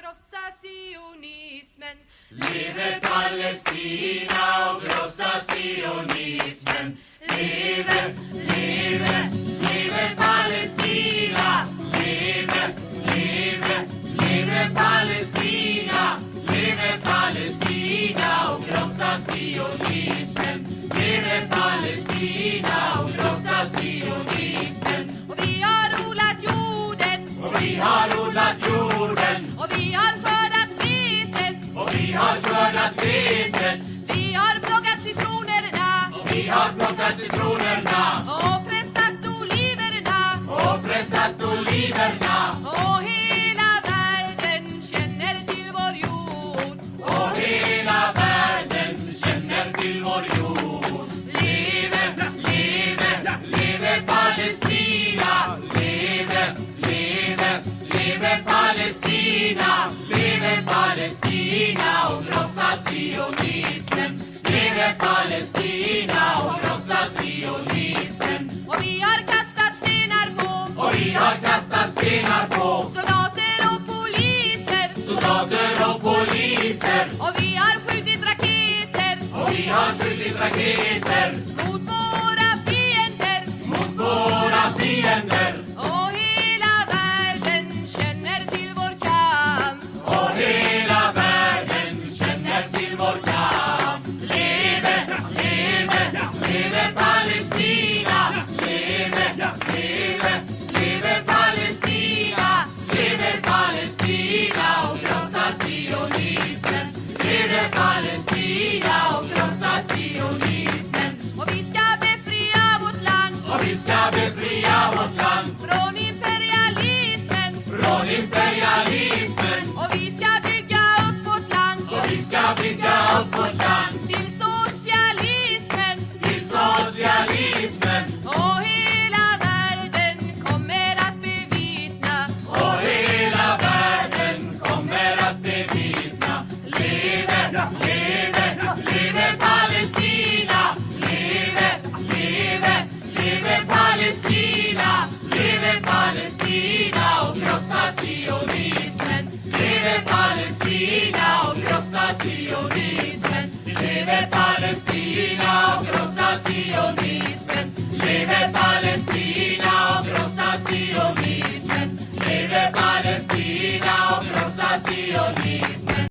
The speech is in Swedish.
krossa sionismen. Leve Palestina och krossa sionismen. Leve, leve, leve Palestina. Leve, leve, leve Palestina. Leve Palestina och krossa sionismen. Leve Palestina och krossa sionismen. Och vi har odlat jorden. Och vi har odlat jorden. Och vi har skördat vetet. Och vi har skördat vetet. Vi har plockat citronerna. Och vi har plockat citronerna. Och pressat oliverna. Och pressat oliverna. Och hela världen känner till vår jord. Och hela världen känner till vår jord. Leve, leve, leve Palestina. Leve, leve, leve Palestina. Leve Palestina och krossa sionismen. Leve Palestina och krossa sionismen. Och vi har kastat stenar på Och vi har kastat stenar på soldater och poliser. soldater och poliser. Och vi har skjutit raketer Och vi har skjutit raketer mot våra fiender. mot våra fiender. Och hela världen känner till vår kamp. Och hela världen känner till vår kamp. Leve, leve, leve Palestina. Leve, leve, leve Palestina. Leve Palestina och krossa sionismen. Leve Palestina och krossa sionismen. Och vi ska befria vårt land Och vi ska befria vårt land från imperialismen. från imperialismen. Och vi ska bygga upp vårt land Och vi ska bygga upp vårt land till socialismen. till socialismen. Och hela världen kommer att bevittna. Och hela världen kommer att bevittna. Leve, leve, leve Palestina. Leve, leve, leve Palestina. Leve Palestina och krossa sionismen. Leve Palestina och krossa sionismen. Leve